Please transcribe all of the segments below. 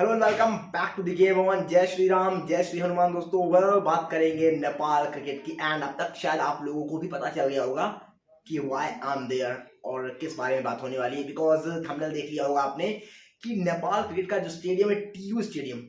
Hello and welcome back to the game on. जय श्री राम, जय श्री हनुमान। दोस्तों बात करेंगे नेपाल क्रिकेट की एंड अब तक शायद आप लोगों को भी पता चल गया होगा कि व्हाई आई एम देयर और किस बारे में बात होने वाली है। बिकॉज थंबनेल देख लिया होगा आपने कि नेपाल क्रिकेट का जो स्टेडियम है टीयू स्टेडियम,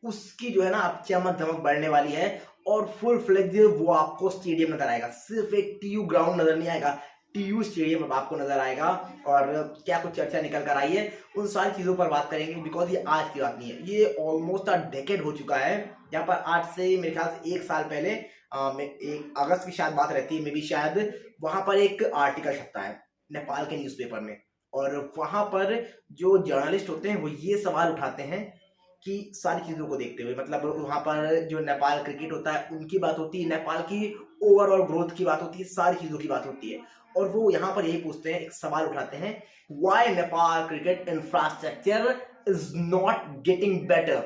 उसकी जो है ना अब चमक धमक बढ़ने वाली है और फुल फ्लेज वो आपको स्टेडियम नजर आएगा। सिर्फ एक टीयू ग्राउंड नजर नहीं आएगा, टीयू स्टेडियम अब आपको नजर आएगा। और क्या कुछ चर्चा निकल कर आई है उन सारी चीजों पर बात करेंगे। बिकॉज ये आज की बात नहीं है, ये ऑलमोस्ट डेकेड हो चुका है। यहाँ पर आज से मेरे ख्याल से एक साल पहले एक अगस्त की शायद बात रहती है, मे बी शायद वहां पर एक आर्टिकल छपता है नेपाल के न्यूज़पेपर में। और वहां पर जो जर्नलिस्ट होते हैं वो ये सवाल उठाते हैं कि सारी चीजों को देखते हुए, मतलब वहां पर जो नेपाल क्रिकेट होता है उनकी बात होती है, नेपाल की ओवरऑल ग्रोथ की बात होती है, सारी चीजों की बात होती है। और वो यहाँ पर यही पूछते हैं, एक सवाल उठाते हैं, why Nepal cricket infrastructure is not getting better.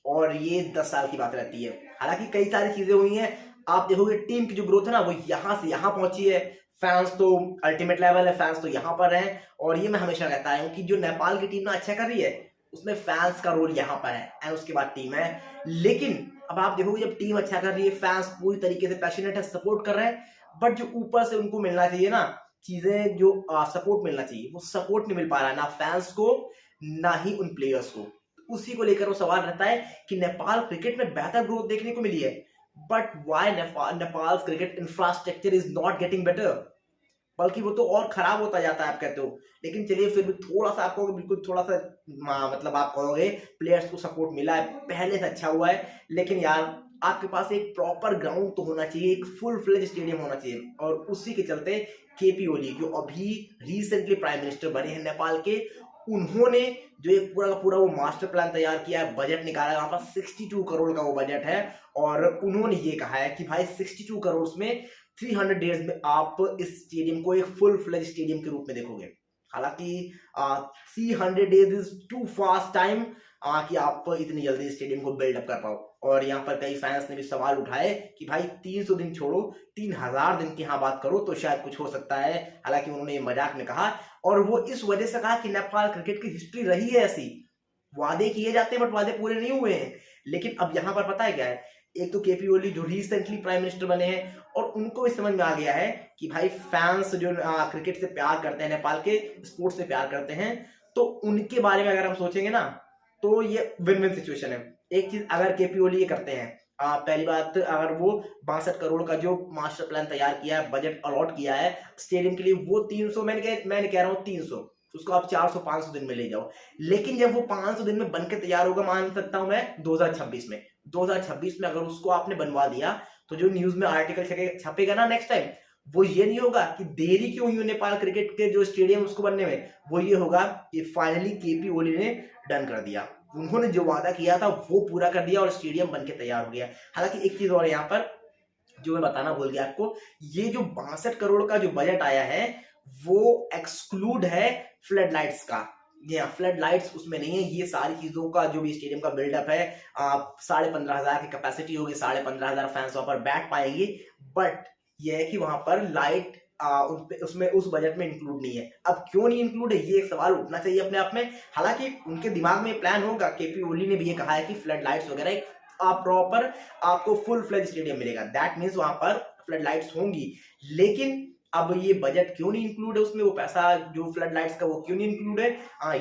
और ये 10 साल की बात रहती है। हालांकि कई सारी चीजें हुई हैं। आप देखोगे टीम की जो ग्रोथ है ना वो यहाँ से यहाँ पहुंची है। फैंस तो अल्टीमेट लेवल है, फैंस तो यहाँ पर हैं। और ये मैं हमेशा कहता हूँ कि जो नेपाल की टीम ना अच्छा कर रही है उसमें फैंस का रोल यहाँ पर है एंड उसके बाद टीम है। लेकिन अब आप देखोगे जब टीम अच्छा कर रही है, फैंस पूरी तरीके से पैशनेट है, सपोर्ट कर रहे हैं, बट जो ऊपर से उनको मिलना चाहिए ना चीजें, जो सपोर्ट मिलना चाहिए वो सपोर्ट नहीं मिल पा रहा है, ना फैंस को ना ही उन प्लेयर्स को। उसी को लेकर वो सवाल रहता है कि नेपाल क्रिकेट में बेहतर ग्रोथ देखने को मिली है, but why Nepal cricket infrastructure is not getting better, बल्कि वो तो और खराब होता जाता है आप कहते हो। लेकिन चलिए फिर भी थोड़ा सा आपको बिल्कुल थोड़ा सा मतलब आप कहोगे प्लेयर्स को सपोर्ट मिला है, पहले से अच्छा हुआ है। लेकिन यार आपके पास एक प्रॉपर ग्राउंड तो होना चाहिए, एक फुल फ्लेज स्टेडियम होना चाहिए। और उसी के चलते केपी ओली जो अभी रिसेंटली प्राइम मिनिस्टर बने हैं नेपाल के, उन्होंने जो एक पूरा का पूरा वो मास्टर प्लान तैयार किया है, बजट निकाला है, वहां पर 62 करोड़ का वो बजट है। और उन्होंने ये कहा है कि भाई 62 करोड़ में 300 डेज में आप इस स्टेडियम को एक फुल फ्लेज स्टेडियम के रूप में देखोगे। हालांकि 300 days is too fast time कि आप इतनी जल्दी स्टेडियम को बिल्डअप कर पाओ। और यहाँ पर कई फैंस ने भी सवाल उठाए कि भाई 300 दिन छोड़ो, 3000 दिन की यहाँ बात करो तो शायद कुछ हो सकता है। हालांकि उन्होंने ये मजाक में कहा और वो इस वजह से कहा कि नेपाल क्रिकेट की हिस्ट्री रही है ऐसी, वादे किए जाते हैं बट वादे पूरे नहीं हुए हैं। लेकिन अब यहाँ पर पता है क्या है, एक तो केपी ओली जो रिसेंटली प्राइम मिनिस्टर बने हैं और उनको भी समझ में आ गया है कि भाई फैंस जो क्रिकेट से प्यार करते हैं, नेपाल के स्पोर्ट्स से प्यार करते हैं, तो उनके बारे में अगर हम सोचेंगे ना तो ये विन विन सिचुएशन है। एक चीज अगर केपी ओली ये करते हैं, पहली बात अगर वो 62 करोड़ का जो मास्टर प्लान तैयार किया है, बजट अलॉट किया है स्टेडियम के लिए, वो 300 मैंने कह रहा हूँ 300, उसको आप 400-500 दिन में ले जाओ। लेकिन जब वो 500 दिन में बनकर तैयार होगा, मान सकता हूं मैं 2026 में अगर उसको आपने बनवा दिया तो जो न्यूज में आर्टिकल छपेगा ना नेक्स्ट टाइम, वो ये नहीं होगा कि देरी क्यों हुई नेपाल क्रिकेट के जो स्टेडियम उसको बनने में, वो ये होगा कि फाइनली केपी ओली ने डन कर दिया, उन्होंने जो वादा किया था वो पूरा कर दिया और स्टेडियम बनके तैयार हो गया। हालांकि एक चीज और यहाँ पर जो मैं बताना भूल गया आपको, ये जो 62 करोड़ का जो बजट आया है वो एक्सक्लूड है फ्लड लाइट्स का। ये फ्लड लाइट्स उसमें नहीं है। ये सारी चीजों का जो भी स्टेडियम का बिल्डअप है, 15,500 की कैपेसिटी होगी, 15,500 फैंस वहां पर बैठ पाएंगे। बट ये है कि वहां पर लाइट उसमें उस बजट में इंक्लूड नहीं है। अब क्यों नहीं इंक्लूड है, ये एक सवाल उठना चाहिए अपने आप में। हालांकि उनके दिमाग में प्लान होगा, केपी ओली ने भी ये कहा है कि फ्लड लाइट्स वगैरह प्रॉपर आपको फुल फ्लेज स्टेडियम मिलेगा, दैट मीन्स वहां पर फ्लड लाइट्स होंगी। लेकिन अब ये बजट क्यों नहीं इंक्लूड है उसमें, वो पैसा जो फ्लड लाइट्स का वो क्यों नहीं इंक्लूड है,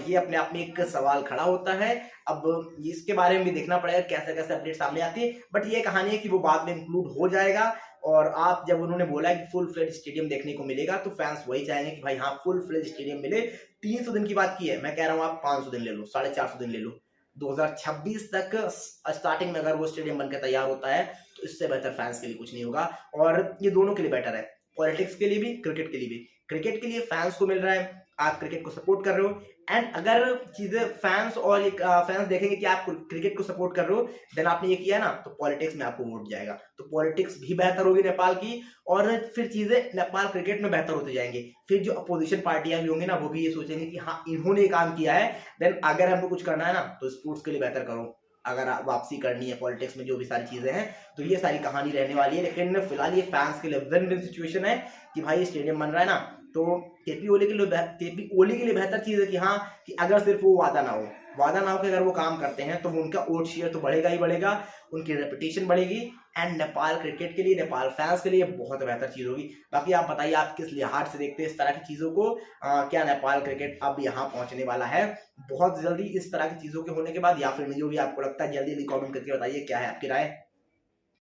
ये अपने आप में एक सवाल खड़ा होता है। अब इसके बारे में भी देखना पड़ेगा कैसे कैसे अपडेट सामने आती है। बट ये कहानी है कि वो बाद में इंक्लूड हो जाएगा। और आप जब उन्होंने बोला कि फुल फ्लेज स्टेडियम देखने को मिलेगा तो फैंस वही चाहेंगे कि भाई हाँ फुल फ्लेज स्टेडियम मिले। 300 दिन की बात की है, मैं कह रहा हूँ आप 500 दिन ले लो, 450 दिन ले लो। 2026 तक स्टार्टिंग में अगर वो स्टेडियम बनकर तैयार होता है तो इससे बेहतर फैंस के लिए कुछ नहीं होगा। और ये दोनों के लिए बेटर है, पॉलिटिक्स के लिए भी, क्रिकेट के लिए भी। क्रिकेट के लिए फैंस को मिल रहा है, आप क्रिकेट को सपोर्ट कर रहे हो, एंड अगर चीजें फैंस और एक फैंस देखेंगे कि आप क्रिकेट को सपोर्ट कर रहे हो, देन आपने ये किया ना तो पॉलिटिक्स में आपको वोट जाएगा, तो पॉलिटिक्स भी बेहतर होगी नेपाल की। और फिर चीजें नेपाल क्रिकेट में बेहतर होते जाएंगे। फिर जो अपोजिशन पार्टियां भी होंगी ना वो भी ये सोचेंगे कि हाँ इन्होंने ये काम किया है, देन अगर हमको कुछ करना है ना तो स्पोर्ट्स के लिए बेहतर करो, अगर वापसी करनी है पॉलिटिक्स में जो भी सारी चीजें हैं। तो ये सारी कहानी रहने वाली है। लेकिन फिलहाल ये फैंस के लिए विन विन सिचुएशन है कि भाई स्टेडियम बन रहा है ना तो केपी ओली के लिए बेहतर चीज़ है कि हाँ, कि अगर सिर्फ वो वादा ना हो कि अगर वो काम करते हैं तो उनका वोट शेयर तो बढ़ेगा ही बढ़ेगा, उनकी रेपुटेशन बढ़ेगी, एंड नेपाल क्रिकेट के लिए, नेपाल फैंस के लिए बहुत बेहतर चीज़ होगी। बाकी आप बताइए आप किस लिहाज से देखते हैं इस तरह की चीज़ों को। क्या नेपाल क्रिकेट अब यहाँ पहुँचने वाला है बहुत जल्दी इस तरह की चीज़ों के होने के बाद, या फिर जो भी आपको लगता है जल्दी कमेंट करके बताइए क्या है आपकी राय।